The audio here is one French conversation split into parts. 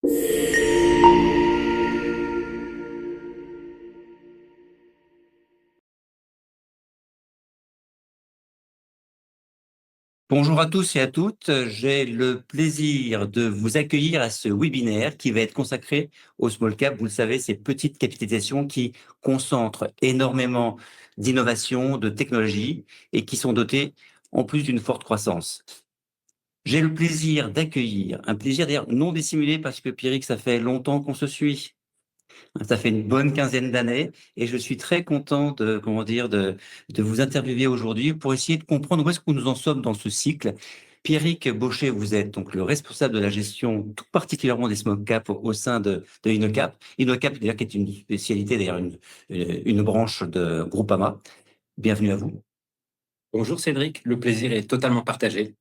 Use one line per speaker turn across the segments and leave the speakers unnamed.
Bonjour à tous et à toutes. J'ai le plaisir de vous accueillir à ce webinaire qui va être consacré au small cap. Vous le savez, ces petites capitalisations qui concentrent énormément d'innovation, de technologie et qui sont dotées en plus d'une forte croissance. J'ai le plaisir d'accueillir, un plaisir d'ailleurs non dissimulé parce que Pierrick, ça fait longtemps qu'on se suit. Ça fait une bonne quinzaine d'années et je suis très content de vous interviewer aujourd'hui pour essayer de comprendre où est-ce que nous en sommes dans ce cycle. Pierrick Baucher, vous êtes donc le responsable de la gestion, tout particulièrement des small caps au sein de Innocap. Innocap, d'ailleurs, qui est une spécialité, d'ailleurs, une branche de Groupama. Bienvenue à vous.
Bonjour Cédric, le plaisir est totalement partagé.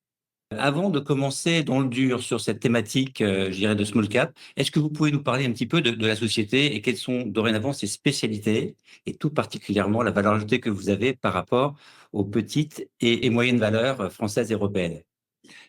Avant de commencer dans le dur sur cette thématique, je dirais de small cap, est-ce que vous pouvez nous parler un petit peu de la société et quelles sont dorénavant ses spécialités et tout particulièrement la valeur ajoutée que vous avez par rapport aux petites et moyennes valeurs françaises et européennes?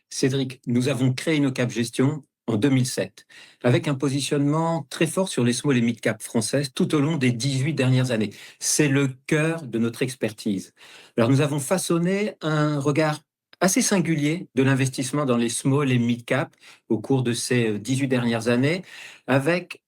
Cédric, nous avons créé Innocap Gestion en 2007, avec un positionnement très fort sur les small et mid cap françaises tout au long des 18 dernières années. C'est le cœur de notre expertise. Alors nous avons façonné un regard assez singulier de l'investissement dans les small et mid cap au cours de ces 18 dernières années, avec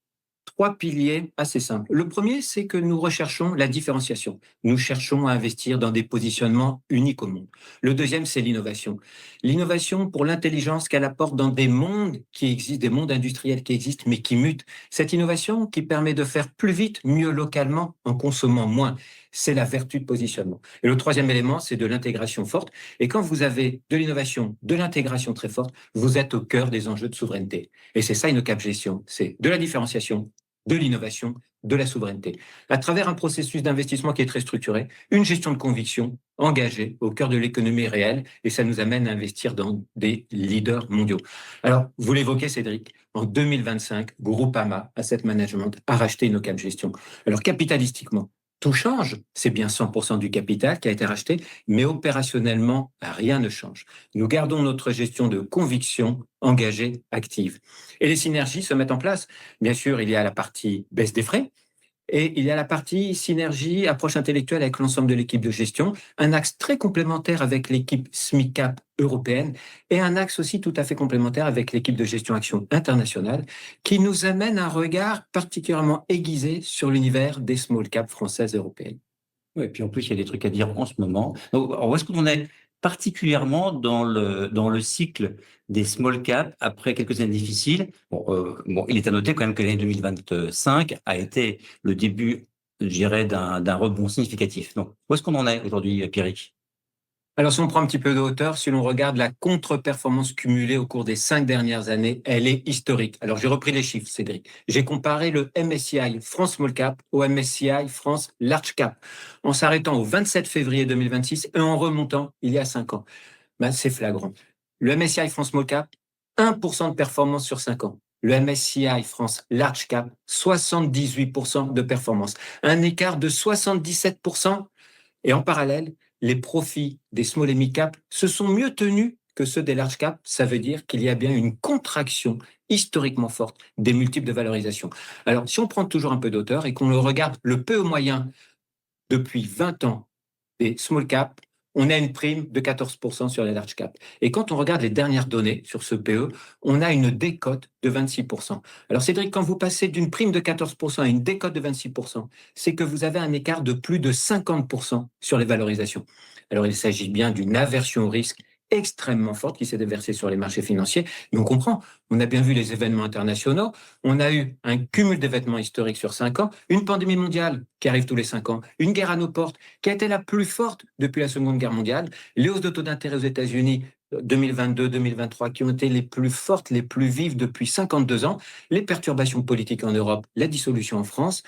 trois piliers assez simples. Le premier, c'est que nous recherchons la différenciation. Nous cherchons à investir dans des positionnements uniques au monde. Le deuxième, c'est l'innovation. L'innovation pour l'intelligence qu'elle apporte dans des mondes qui existent, des mondes industriels qui existent, mais qui mutent. Cette innovation qui permet de faire plus vite, mieux localement, en consommant moins. C'est la vertu de positionnement. Et le troisième élément, c'est de l'intégration forte. Et quand vous avez de l'innovation, de l'intégration très forte, vous êtes au cœur des enjeux de souveraineté. Et c'est ça, Innocap Gestion. C'est de la différenciation, de l'innovation, de la souveraineté, à travers un processus d'investissement qui est très structuré, une gestion de conviction engagée au cœur de l'économie réelle, et ça nous amène à investir dans des leaders mondiaux. Alors, vous l'évoquez, Cédric, en 2025, Groupama Asset Management a racheté Innocap Gestion. Alors, capitalistiquement, tout change, c'est bien 100% du capital qui a été racheté, mais opérationnellement, rien ne change. Nous gardons notre gestion de conviction engagée, active. Et les synergies se mettent en place. Bien sûr, il y a la partie baisse des frais, et il y a la partie synergie, approche intellectuelle avec l'ensemble de l'équipe de gestion, un axe très complémentaire avec l'équipe SMICAP européenne et un axe aussi tout à fait complémentaire avec l'équipe de gestion action internationale qui nous amène un regard particulièrement aiguisé sur l'univers des small cap françaises et européennes.
Oui, et puis en plus, il y a des trucs à dire en ce moment. Donc, alors, où est-ce qu'on est particulièrement dans le cycle des small caps après quelques années difficiles? Bon, il est à noter quand même que l'année 2025 a été le début, je dirais, d'un rebond significatif. Donc, où est-ce qu'on en est aujourd'hui, Pierrick?
Alors, si on prend un petit peu de hauteur, si l'on regarde la contre-performance cumulée au cours des 5 dernières années, elle est historique. Alors, j'ai repris les chiffres, Cédric. J'ai comparé le MSCI France Small Cap au MSCI France Large Cap, en s'arrêtant au 27 février 2026 et en remontant il y a 5 ans. Ben, c'est flagrant. Le MSCI France Small Cap, 1% de performance sur 5 ans. Le MSCI France Large Cap, 78% de performance. Un écart de 77%. Et en parallèle, les profits des small et mid cap se sont mieux tenus que ceux des large cap. Ça veut dire qu'il y a bien une contraction historiquement forte des multiples de valorisation. Alors, si on prend toujours un peu d'auteur et qu'on le regarde le peu au moyen depuis 20 ans des small cap, on a une prime de 14% sur les large cap. Et quand on regarde les dernières données sur ce PE, on a une décote de 26%. Alors Cédric, quand vous passez d'une prime de 14% à une décote de 26%, c'est que vous avez un écart de plus de 50% sur les valorisations. Alors il s'agit bien d'une aversion au risque extrêmement forte qui s'est déversée sur les marchés financiers. Mais on comprend, on a bien vu les événements internationaux, on a eu un cumul d'événements historiques sur 5 ans, une pandémie mondiale qui arrive tous les 5 ans, une guerre à nos portes qui a été la plus forte depuis la Seconde Guerre mondiale, les hausses de taux d'intérêt aux États-Unis 2022-2023 qui ont été les plus fortes, les plus vives depuis 52 ans, les perturbations politiques en Europe, la dissolution en France,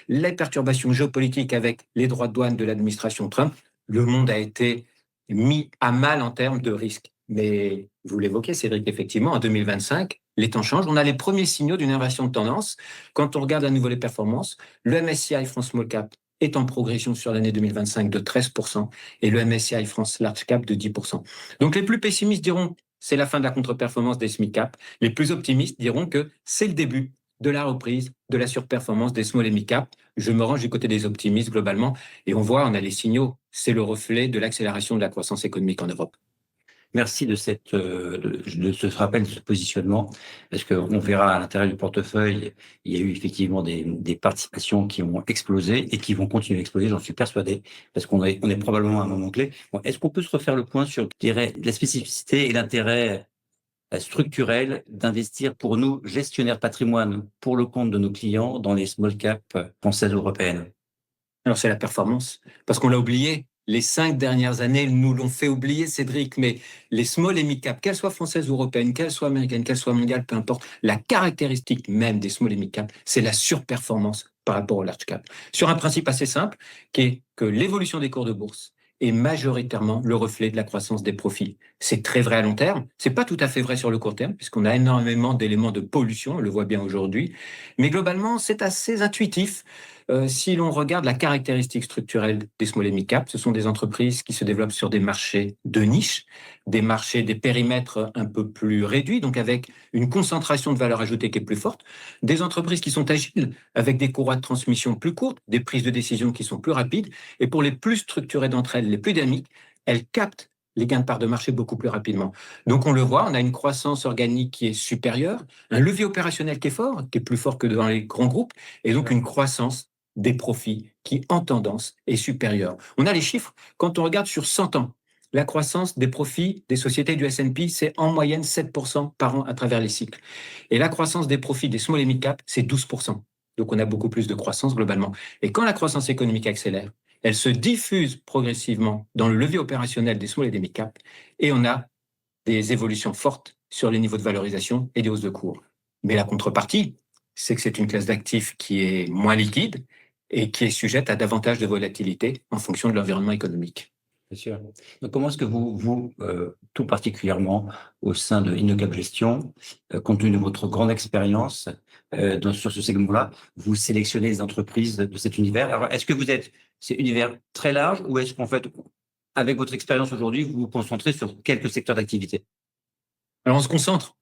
les perturbations géopolitiques avec les droits de douane de l'administration Trump. Le monde a été mis à mal en termes de risque. Mais vous l'évoquez, Cédric, effectivement, en 2025, les temps changent. On a les premiers signaux d'une inversion de tendance. Quand on regarde à nouveau les performances, le MSCI France Small Cap est en progression sur l'année 2025 de 13% et le MSCI France Large Cap de 10%. Donc les plus pessimistes diront c'est la fin de la contre-performance des SMIC-cap. Les plus optimistes diront que c'est le début de la reprise de la surperformance des small et mid-cap. Je me range du côté des optimistes globalement et on voit, on a les signaux, c'est le reflet de l'accélération de la croissance économique en Europe.
Merci de ce rappel, de ce positionnement, parce qu'on verra à l'intérieur du portefeuille, il y a eu effectivement des participations qui ont explosé et qui vont continuer à exploser, j'en suis persuadé, parce on est probablement à un moment clé. Bon, est-ce qu'on peut se refaire le point sur, je dirais, la spécificité et l'intérêt structurel d'investir pour nous, gestionnaires patrimoine, pour le compte de nos clients, dans les small cap françaises européennes?
Alors c'est la performance, parce qu'on l'a oublié. Les 5 dernières années nous l'ont fait oublier, Cédric, mais les small et mid-cap, qu'elles soient françaises ou européennes, qu'elles soient américaines, qu'elles soient mondiales, peu importe, la caractéristique même des small et mid-cap, c'est la surperformance par rapport au large cap. Sur un principe assez simple, qui est que l'évolution des cours de bourse est majoritairement le reflet de la croissance des profits. C'est très vrai à long terme, c'est pas tout à fait vrai sur le court terme, puisqu'on a énormément d'éléments de pollution, on le voit bien aujourd'hui, mais globalement, c'est assez intuitif. Si l'on regarde la caractéristique structurelle des small et mid cap, ce sont des entreprises qui se développent sur des marchés de niche, des marchés, des périmètres un peu plus réduits, donc avec une concentration de valeur ajoutée qui est plus forte, des entreprises qui sont agiles, avec des courroies de transmission plus courtes, des prises de décision qui sont plus rapides, et pour les plus structurées d'entre elles, les plus dynamiques, elles captent les gains de part de marché beaucoup plus rapidement. Donc on le voit, on a une croissance organique qui est supérieure, un levier opérationnel qui est fort, qui est plus fort que dans les grands groupes, et donc une croissance des profits qui, en tendance, est supérieure. On a les chiffres. Quand on regarde sur 100 ans, la croissance des profits des sociétés du S&P, c'est en moyenne 7% par an à travers les cycles. Et la croissance des profits des small et mid-cap, c'est 12%. Donc on a beaucoup plus de croissance globalement. Et quand la croissance économique accélère, elle se diffuse progressivement dans le levier opérationnel des small et des mid-cap, et on a des évolutions fortes sur les niveaux de valorisation et des hausses de cours. Mais la contrepartie, c'est que c'est une classe d'actifs qui est moins liquide, et qui est sujette à davantage de volatilité en fonction de l'environnement économique.
Bien sûr. Donc, comment est-ce que vous, tout particulièrement au sein de InnoCap Gestion, compte tenu de votre grande expérience sur ce segment-là, vous sélectionnez les entreprises de cet univers? Alors, est-ce que c'est un univers très large ou est-ce qu'en fait, avec votre expérience aujourd'hui, vous vous concentrez sur quelques secteurs d'activité?
Alors on se concentre,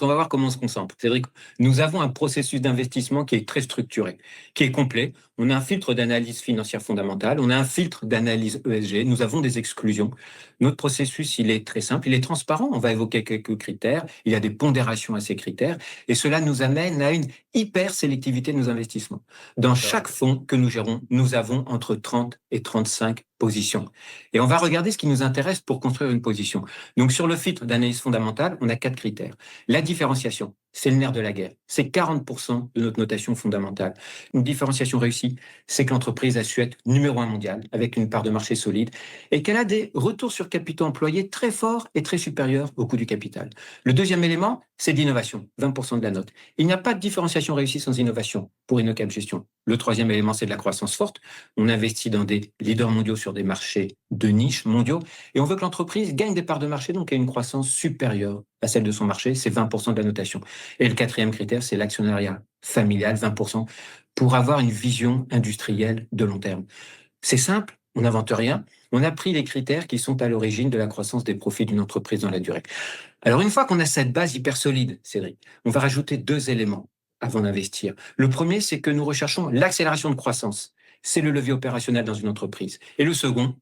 on va voir comment on se concentre. C'est vrai que nous avons un processus d'investissement qui est très structuré, qui est complet. On a un filtre d'analyse financière fondamentale, on a un filtre d'analyse ESG, nous avons des exclusions. Notre processus, il est très simple, il est transparent, on va évoquer quelques critères, il y a des pondérations à ces critères, et cela nous amène à une hyper sélectivité de nos investissements. Dans chaque fonds que nous gérons, nous avons entre 30 et 35 positions. Et on va regarder ce qui nous intéresse pour construire une position. Donc sur le filtre d'analyse fondamentale, on a 4 critères. La différenciation, c'est le nerf de la guerre. C'est 40% de notre notation fondamentale. Une différenciation réussie, c'est que l'entreprise a su être numéro 1 mondial, avec une part de marché solide, et qu'elle a des retours sur capitaux employés très forts et très supérieurs au coût du capital. Le deuxième élément, c'est l'innovation, 20% de la note. Il n'y a pas de différenciation réussie sans innovation pour InnoCap Gestion. Le troisième élément, c'est de la croissance forte. On investit dans des leaders mondiaux sur des marchés de niche mondiaux, et on veut que l'entreprise gagne des parts de marché, donc ait une croissance supérieure à celle de son marché, c'est 20% de la notation. Et le quatrième critère, c'est l'actionnariat familial, 20%, pour avoir une vision industrielle de long terme. C'est simple, on n'invente rien, on a pris les critères qui sont à l'origine de la croissance des profits d'une entreprise dans la durée. Alors une fois qu'on a cette base hyper solide, Cédric, on va rajouter 2 éléments avant d'investir. Le premier, c'est que nous recherchons l'accélération de croissance. C'est le levier opérationnel dans une entreprise. Et le second,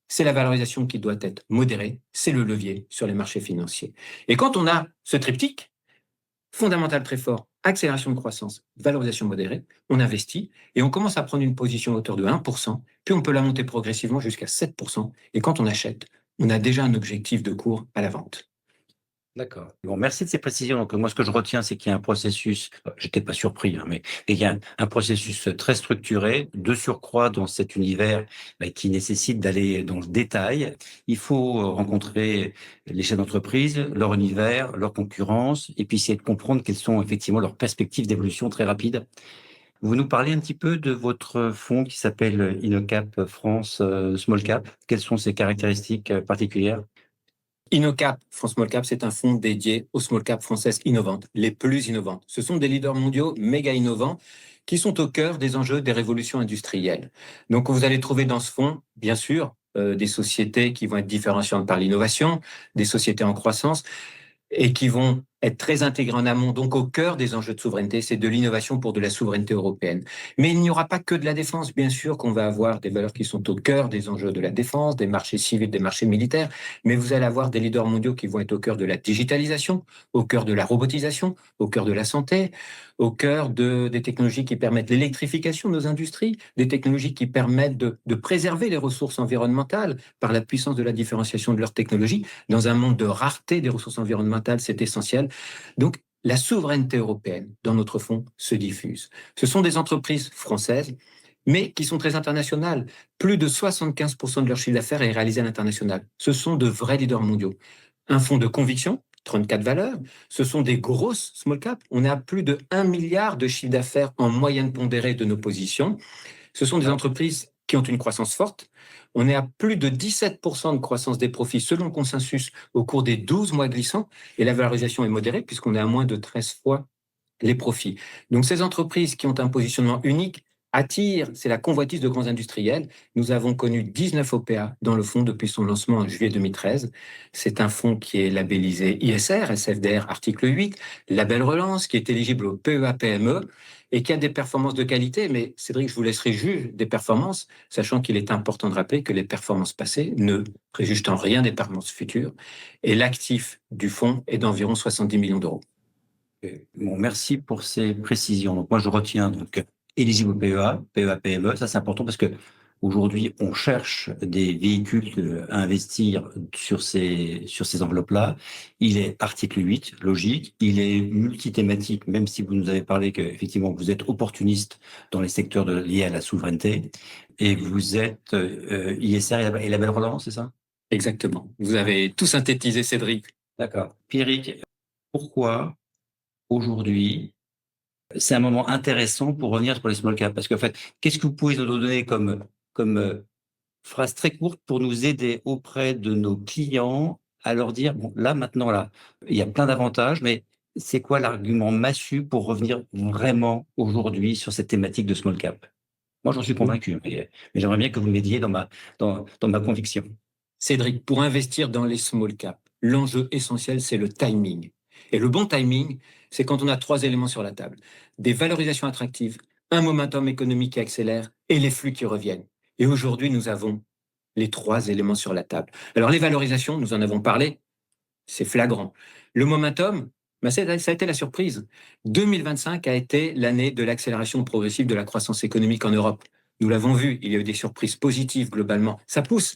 c'est la valorisation qui doit être modérée, c'est le levier sur les marchés financiers. Et quand on a ce triptyque, fondamental très fort, accélération de croissance, valorisation modérée, on investit et on commence à prendre une position à hauteur de 1%, puis on peut la monter progressivement jusqu'à 7%. Et quand on achète, on a déjà un objectif de cours à la vente.
D'accord. Bon, merci de ces précisions. Donc, moi, ce que je retiens, c'est qu'il y a un processus, j'étais pas surpris, hein, mais il y a un processus très structuré, de surcroît dans cet univers qui nécessite d'aller dans le détail. Il faut rencontrer les chefs d'entreprise, leur univers, leur concurrence, et puis essayer de comprendre quelles sont effectivement leurs perspectives d'évolution très rapides. Vous nous parlez un petit peu de votre fonds qui s'appelle InnoCap France Small Cap. Quelles sont ses caractéristiques particulières?
InnoCap, France Small Cap, c'est un fonds dédié aux small cap françaises innovantes, les plus innovantes. Ce sont des leaders mondiaux méga innovants qui sont au cœur des enjeux des révolutions industrielles. Donc, vous allez trouver dans ce fonds, bien sûr, des sociétés qui vont être différenciantes par l'innovation, des sociétés en croissance, et qui vont être très intégrés en amont, donc au cœur des enjeux de souveraineté, c'est de l'innovation pour de la souveraineté européenne. Mais il n'y aura pas que de la défense, bien sûr qu'on va avoir des valeurs qui sont au cœur des enjeux de la défense, des marchés civils, des marchés militaires, mais vous allez avoir des leaders mondiaux qui vont être au cœur de la digitalisation, au cœur de la robotisation, au cœur de la santé, au cœur des technologies qui permettent l'électrification de nos industries, des technologies qui permettent de préserver les ressources environnementales par la puissance de la différenciation de leurs technologies. Dans un monde de rareté des ressources environnementales, c'est essentiel. Donc, la souveraineté européenne dans notre fonds se diffuse. Ce sont des entreprises françaises, mais qui sont très internationales. Plus de 75% de leur chiffre d'affaires est réalisé à l'international. Ce sont de vrais leaders mondiaux. Un fonds de conviction, 34 valeurs. Ce sont des grosses small caps. On est à plus de 1 milliard de chiffre d'affaires en moyenne pondérée de nos positions. Ce sont des entreprises qui ont une croissance forte. On est à plus de 17% de croissance des profits selon le consensus au cours des 12 mois glissants. Et la valorisation est modérée puisqu'on est à moins de 13 fois les profits. Donc ces entreprises qui ont un positionnement unique attirent, c'est la convoitise de grands industriels. Nous avons connu 19 OPA dans le fonds depuis son lancement en juillet 2013. C'est un fonds qui est labellisé ISR, SFDR article 8, label relance, qui est éligible au PEA-PME et qui a des performances de qualité. Mais Cédric, je vous laisserai juger des performances, sachant qu'il est important de rappeler que les performances passées ne préjugent en rien des performances futures. Et l'actif du fonds est d'environ 70 millions d'euros.
Bon, merci pour ces précisions. Donc, moi, je retiens donc éligible au PEA, PEA, PME. Ça, c'est important parce que aujourd'hui, on cherche des véhicules à investir sur ces enveloppes-là. Il est article 8, logique. Il est multithématique, même si vous nous avez parlé que, effectivement, vous êtes opportuniste dans les secteurs liés à la souveraineté. Et vous êtes ISR et label relance, c'est ça?
Exactement. Vous avez tout synthétisé, Cédric.
D'accord. Pierrick, pourquoi aujourd'hui, c'est un moment intéressant pour revenir sur les small caps? Parce qu'en fait, qu'est-ce que vous pouvez nous donner comme phrase très courte pour nous aider auprès de nos clients à leur dire, bon, là, maintenant, là, il y a plein d'avantages, mais c'est quoi l'argument massu pour revenir vraiment aujourd'hui sur cette thématique de small cap? Moi, j'en suis convaincu, mais j'aimerais bien que vous m'aidiez dans ma conviction.
Cédric, pour investir dans les small caps, l'enjeu essentiel, c'est le timing. Et le bon timing, c'est quand on a 3 éléments sur la table. Des valorisations attractives, un momentum économique qui accélère et les flux qui reviennent. Et aujourd'hui, nous avons les 3 éléments sur la table. Alors les valorisations, nous en avons parlé, c'est flagrant. Le momentum, ça a été la surprise. 2025 a été l'année de l'accélération progressive de la croissance économique en Europe. Nous l'avons vu, il y a eu des surprises positives globalement. Ça pousse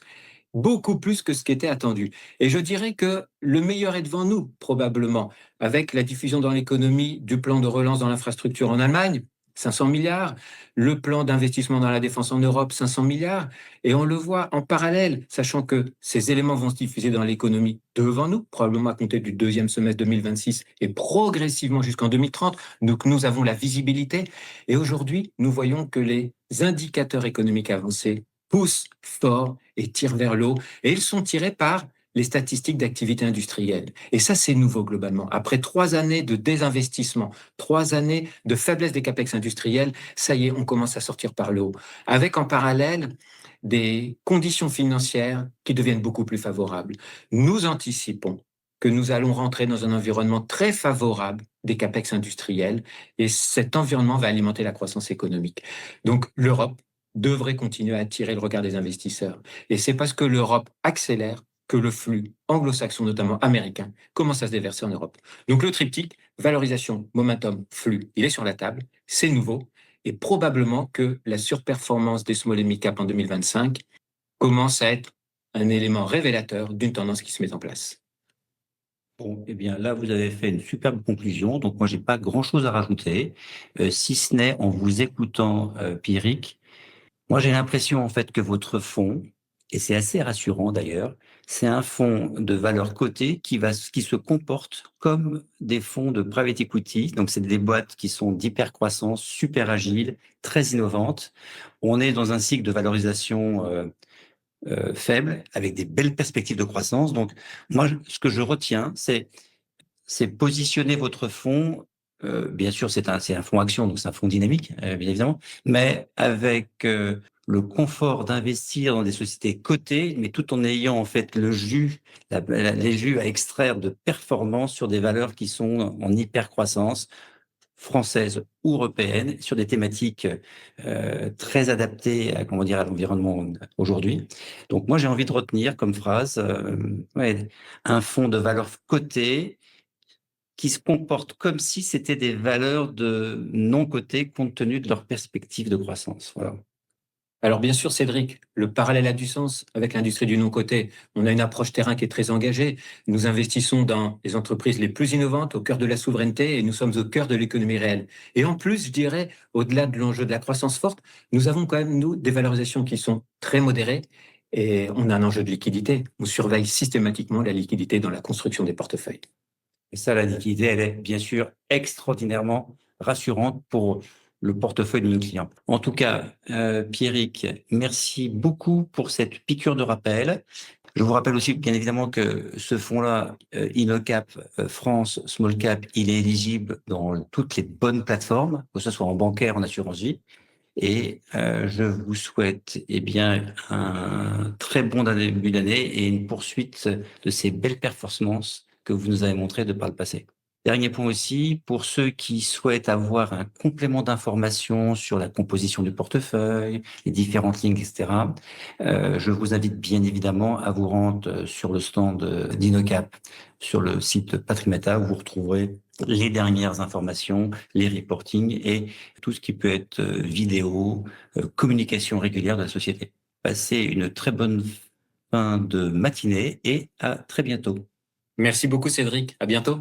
beaucoup plus que ce qui était attendu. Et je dirais que le meilleur est devant nous, probablement, avec la diffusion dans l'économie du plan de relance dans l'infrastructure en Allemagne, 500 milliards, le plan d'investissement dans la défense en Europe, 500 milliards, et on le voit en parallèle, sachant que ces éléments vont se diffuser dans l'économie devant nous, probablement à compter du 2e semestre 2026 et progressivement jusqu'en 2030. Donc nous avons la visibilité, et aujourd'hui, nous voyons que les indicateurs économiques avancés poussent fort et tirent vers le haut. Et ils sont tirés par les statistiques d'activité industrielle. Et ça, c'est nouveau globalement. Après 3 années de désinvestissement, 3 années de faiblesse des capex industriels, ça y est, on commence à sortir par le haut. Avec en parallèle des conditions financières qui deviennent beaucoup plus favorables. Nous anticipons que nous allons rentrer dans un environnement très favorable des capex industriels et cet environnement va alimenter la croissance économique. Donc l'Europe devrait continuer à attirer le regard des investisseurs. Et c'est parce que l'Europe accélère que le flux anglo-saxon, notamment américain, commence à se déverser en Europe. Donc le triptyque, valorisation, momentum, flux, il est sur la table, c'est nouveau, et probablement que la surperformance des small et mid cap en 2025 commence à être un élément révélateur d'une tendance qui se met en place.
Bon, eh bien là, vous avez fait une superbe conclusion. Donc moi, j'ai pas grand-chose à rajouter, si ce n'est en vous écoutant, Pierrick. Moi, j'ai l'impression en fait que votre fonds, et c'est assez rassurant d'ailleurs, c'est un fonds de valeur cotée qui se comporte comme des fonds de private equity. Donc, c'est des boîtes qui sont d'hypercroissance, super agiles, très innovantes. On est dans un cycle de valorisation faible, avec des belles perspectives de croissance. Donc, moi, ce que je retiens, c'est positionner votre fonds. Bien sûr, c'est un fonds action, donc c'est un fonds dynamique, bien évidemment, mais avec le confort d'investir dans des sociétés cotées, mais tout en ayant en fait le jus, les jus à extraire de performance sur des valeurs qui sont en hypercroissance, française ou européenne, sur des thématiques très adaptées à, comment dire, à l'environnement aujourd'hui. Donc moi, j'ai envie de retenir comme phrase ouais, un fonds de valeurs cotées qui se comportent comme si c'était des valeurs de non cotées compte tenu de leur perspective de croissance. Voilà.
Alors bien sûr, Cédric, le parallèle a du sens avec l'industrie du non-coté. On a une approche terrain qui est très engagée. Nous investissons dans les entreprises les plus innovantes, au cœur de la souveraineté, et nous sommes au cœur de l'économie réelle. Et en plus, je dirais, au-delà de l'enjeu de la croissance forte, nous avons quand même, nous, des valorisations qui sont très modérées, et on a un enjeu de liquidité. On surveille systématiquement la liquidité dans la construction des portefeuilles.
Et ça, la liquidité, elle est bien sûr extraordinairement rassurante pour le portefeuille de nos clients. En tout cas, Pierrick, merci beaucoup pour cette piqûre de rappel. Je vous rappelle aussi, bien évidemment, que ce fonds-là, InnoCap France Small Cap, il est éligible dans toutes les bonnes plateformes, que ce soit en bancaire, en assurance vie. Et je vous souhaite eh bien un très bon début d'année et une poursuite de ces belles performances que vous nous avez montrées de par le passé. Dernier point aussi, pour ceux qui souhaitent avoir un complément d'information sur la composition du portefeuille, les différentes lignes, etc., je vous invite bien évidemment à vous rendre sur le stand d'InnoCap, sur le site Patrimata, où vous retrouverez les dernières informations, les reportings et tout ce qui peut être vidéo, communication régulière de la société. Passez une très bonne fin de matinée et à très bientôt.
Merci beaucoup, Cédric. À bientôt.